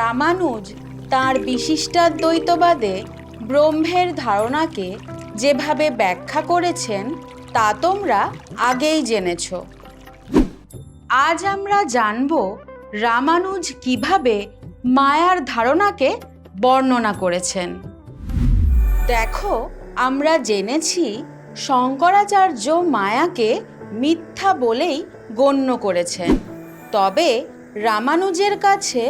রামানুজ তাঁর বিশিষ্টাদ্বৈতবাদে ব্রহ্মের ধারণাকে যেভাবে ব্যাখ্যা করেছেন তা তোমরা আগেই জেনেছ। আজ আমরা জানব রামানুজ কিভাবে মায়ার ধারণাকে বর্ণনা করেছেন। দেখো, আমরা জেনেছি শঙ্করাচার্য মায়াকে মিথ্যা বলেই গণ্য করেছেন, তবে রামানুজের কাছে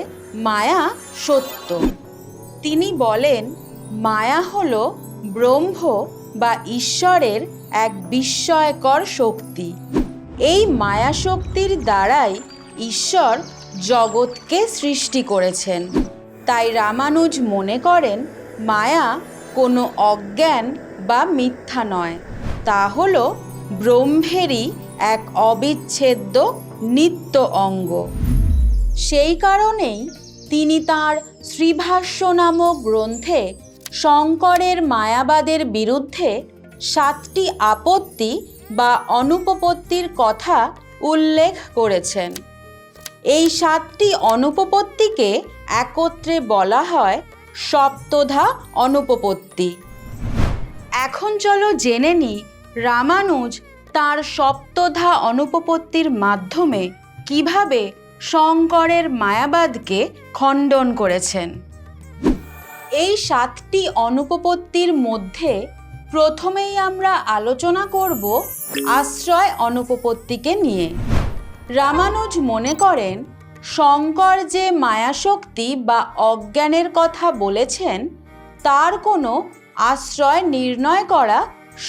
মায়া সত্য। তিনি বলেন, মায়া হল ব্রহ্ম বা ঈশ্বরের এক বিস্ময়কর শক্তি। এই মায়া শক্তির দ্বারাই ঈশ্বর জগৎকে সৃষ্টি করেছেন। তাই রামানুজ মনে করেন মায়া কোনো অজ্ঞান বা মিথ্যা নয়, তা হল ব্রহ্মেরই এক অবিচ্ছেদ্য নিত্য অঙ্গ। সেই কারণেই তিনি তাঁর শ্রীভাষ্য নামক গ্রন্থে শঙ্করের মায়াবাদের বিরুদ্ধে 7টি আপত্তি বা অনুপপত্তির কথা উল্লেখ করেছেন। এই 7টি অনুপপত্তিকে একত্রে বলা হয় সপ্তধা অনুপপত্তি। এখন চলো জেনে নিই রামানুজ তাঁর সপ্তধা অনুপপত্তির মাধ্যমে কিভাবে শঙ্করের মায়াবাদকে খণ্ডন করেছেন। এই 7টি অনুপপত্তির মধ্যে প্রথমেই আমরা আলোচনা করব আশ্রয় অনুপপত্তিকে নিয়ে। রামানুজ মনে করেন শঙ্কর যে মায়াশক্তি বা অজ্ঞানের কথা বলেছেন তার কোনো আশ্রয় নির্ণয় করা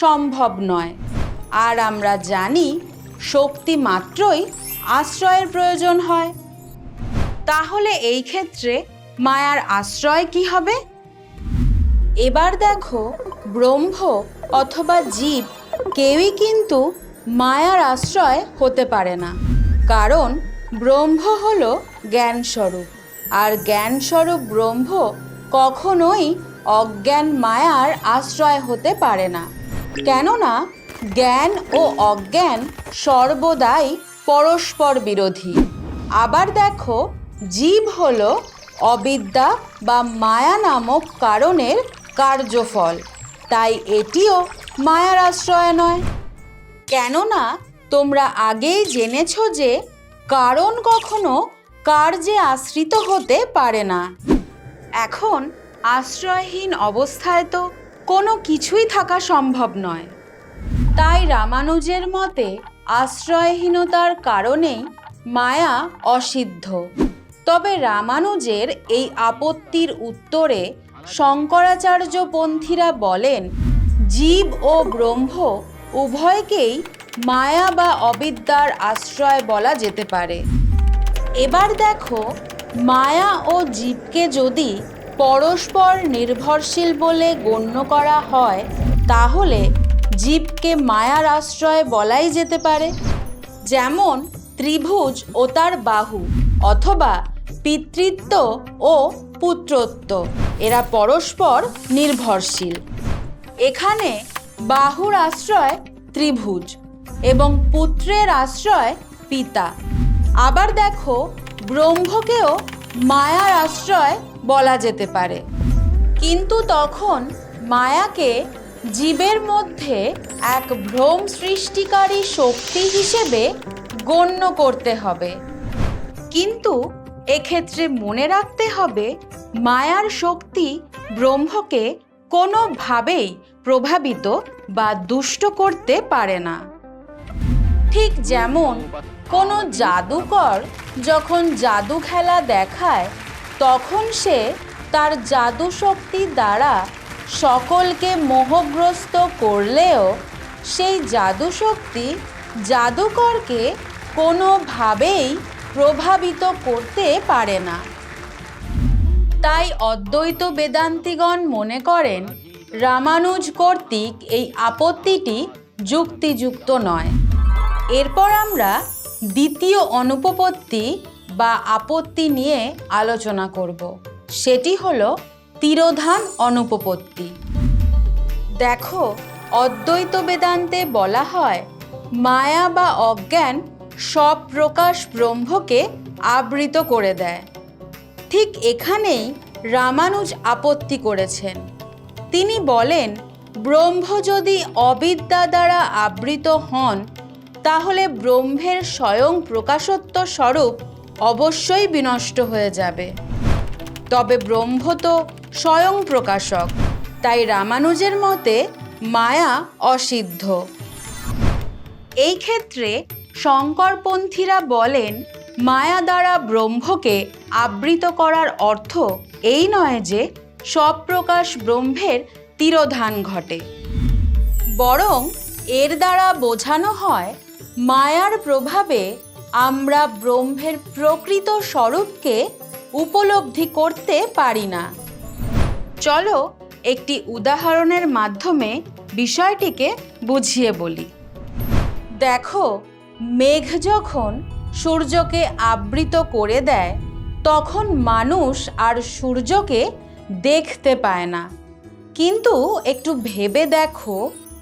সম্ভব নয়। আর আমরা জানি শক্তি মাত্রই আশ্রয়ের প্রয়োজন হয়। তাহলে এই ক্ষেত্রে মায়ার আশ্রয় কি হবে? এবার দেখো, ব্রহ্ম অথবা জীব কেউই কিন্তু মায়ার আশ্রয় হতে পারে না, কারণ ব্রহ্ম হল জ্ঞানস্বরূপ, আর জ্ঞানস্বরূপ ব্রহ্ম কখনোই অজ্ঞান মায়ার আশ্রয় হতে পারে না। কেননা জ্ঞান ও অজ্ঞান সর্বদাই পরস্পর বিরোধী। আবার দেখো, জীব হল অবিদ্যা বা মায়া নামক কারণের কার্যফল, তাই এটিও মায়ার আশ্রয় নয়। কেননা তোমরা আগেই জেনেছ যে কারণ কখনো কার্যে আশ্রিত হতে পারে না। এখন আশ্রয়হীন অবস্থায় তো কোনো কিছুই থাকা সম্ভব নয়। তাই রামানুজের মতে আশ্রয়হীনতার কারণেই মায়া অসিদ্ধ। তবে রামানুজের এই আপত্তির উত্তরে শঙ্করাচার্যপন্থীরা বলেন, জীব ও ব্রহ্ম উভয়কেই মায়া বা অবিদ্যার আশ্রয় বলা যেতে পারে। এবার দেখো, মায়া ও জীবকে যদি পরস্পর নির্ভরশীল বলে গণ্য করা হয় তাহলে জীবকে মায়ার আশ্রয় বলাই যেতে পারে। যেমন ত্রিভুজ ও তার বাহু, অথবা পিতৃত্ব ও পুত্রত্ব, এরা পরস্পর নির্ভরশীল। এখানে বাহুর আশ্রয় ত্রিভুজ এবং পুত্রের আশ্রয় পিতা। আবার দেখো, ব্রহ্মকেও মায়ার আশ্রয় বলা যেতে পারে, কিন্তু তখন মায়াকে জীবের মধ্যে এক ভ্রম সৃষ্টিকারী শক্তি হিসেবে গণ্য করতে হবে। কিন্তু এক্ষেত্রে মনে রাখতে হবে, মায়ার শক্তি ব্রহ্মকে কোনোভাবেই প্রভাবিত বা দুষ্ট করতে পারে না। ঠিক যেমন কোনো জাদুকর যখন জাদু খেলা দেখায় তখন সে তার জাদু শক্তি দ্বারা সকলকে মোহগ্রস্ত করলেও সেই জাদু শক্তি জাদুকরকে কোনোভাবেই প্রভাবিত করতে পারে না। তাই অদ্বৈত বেদান্তিগণ মনে করেন রামানুজ কর্তৃক এই আপত্তিটি যুক্তিযুক্ত নয়। এরপর আমরা দ্বিতীয় অনুপপত্তি বা আপত্তি নিয়ে আলোচনা করব। সেটি হলো তিরোধান অনুপপত্তি। দেখো, অদ্বৈত বেদান্তে বলা হয় মায়া বা অজ্ঞান সব প্রকাশ ব্রহ্মকে আবৃত করে দেয়। ঠিক এখানেই রামানুজ আপত্তি করেছেন। তিনি বলেন, ব্রহ্ম যদি অবিদ্যা দ্বারা আবৃত হন, তাহলে ব্রহ্মের স্বয়ং প্রকাশত্ব স্বরূপ অবশ্যই বিনষ্ট হয়ে যাবে। তবে ব্রহ্ম তো স্বয়ং প্রকাশক, তাই রামানুজের মতে মায়া অসিদ্ধ। এই ক্ষেত্রে শঙ্করপন্থীরা বলেন, মায়া দ্বারা ব্রহ্মকে আবৃত করার অর্থ এই নয় যে সপ্রকাশ ব্রহ্মের তিরোধান ঘটে, বরং এর দ্বারা বোঝানো হয় মায়ার প্রভাবে আমরা ব্রহ্মের প্রকৃত স্বরূপকে উপলব্ধি করতে পারি না। চলো একটি উদাহরণের মাধ্যমে বিষয়টিকে বুঝিয়ে বলি। দেখো, মেঘ যখন সূর্যকে আবৃত করে দেয়, তখন মানুষ আর সূর্যকে দেখতে পায় না। কিন্তু একটু ভেবে দেখো,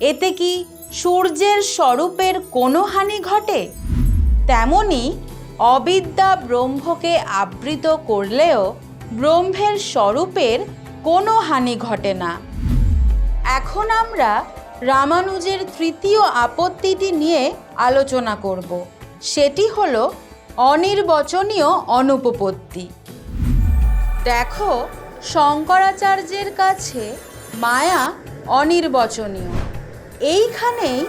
এতে কি সূর্যের স্বরূপের কোনো হানি ঘটে? তেমনি অবিদ্যা ব্রহ্মকে আবৃত করলেও ব্রহ্মের স্বরূপের কোনো হানি ঘটে না। এখন আমরা রামানুজের তৃতীয় আপত্তিটি নিয়ে আলোচনা করব। সেটি হলো অনির্বচনীয় অনুপপত্তি। দেখো, শঙ্করাচার্যের কাছে মায়া অনির্বচনীয়। এইখানেই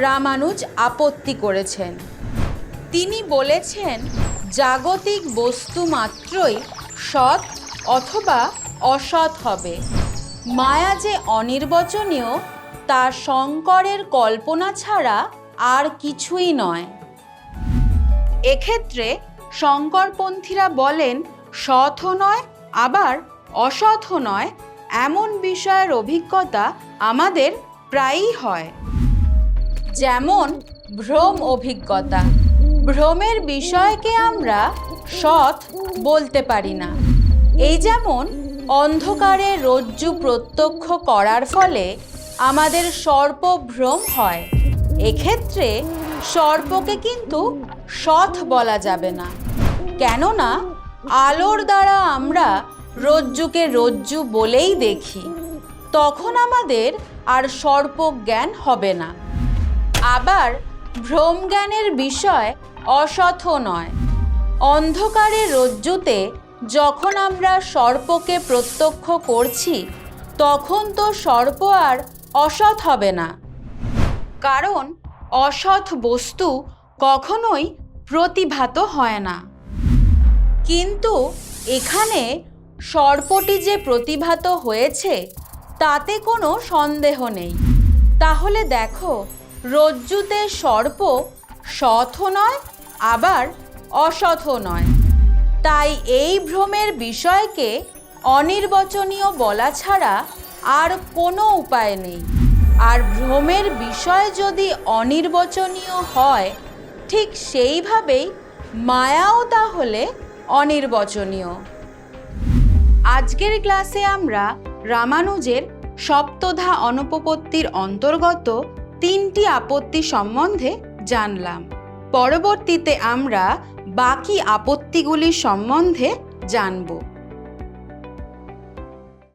রামানুজ আপত্তি করেছেন। তিনি বলেছেন, জাগতিক বস্তু মাত্রই সৎ অথবা অসৎ হবে। মায়া যে অনির্বচনীয়, তা শঙ্করের কল্পনা ছাড়া আর কিছুই নয়। এক্ষেত্রে শঙ্করপন্থীরা বলেন, সৎও নয় আবার অসৎও নয় এমন বিষয়ের অভিজ্ঞতা আমাদের প্রায়ই হয়। যেমন ভ্রম অভিজ্ঞতা। ভ্রমের বিষয়কে আমরা সৎ বলতে পারি না। এই যেমন অন্ধকারে রজ্জু প্রত্যক্ষ করার ফলে আমাদের সর্পভ্রম হয়। এক্ষেত্রে সর্পকে কিন্তু সৎ বলা যাবে না, কেননা আলোর দ্বারা আমরা রজ্জুকে রজ্জু বলেই দেখি। তখন আমাদের আর সর্পজ্ঞান হবে না। আবার ভ্রম জ্ঞানের বিষয় অসৎও নয়। অন্ধকারে রজ্জুতে যখন আমরা সর্পকে প্রত্যক্ষ করছি, তখন তো সর্প আর অসৎ হবে না, কারণ অসৎ বস্তু কখনোই প্রতিভাত হয় না। কিন্তু এখানে সর্পটি যে প্রতিভাত হয়েছে তাতে কোনো সন্দেহ নেই। তাহলে দেখো, রজ্জুতে সর্প সৎও নয় আবার অসৎও নয়। তাই এই ভ্রমের বিষয়কে অনির্বচনীয় বলা ছাড়া আর কোনো উপায় নেই। আর ভ্রমের বিষয় যদি অনির্বচনীয় হয়, ঠিক সেইভাবেই মায়াও তাহলে অনির্বচনীয়। আজকের ক্লাসে আমরা রামানুজের সপ্তধা অনুপপত্তির অন্তর্গত 3টি আপত্তি সম্বন্ধে জানলাম। পরবর্তীতে আমরা বাকি আপত্তিগুলি সম্বন্ধে জানব।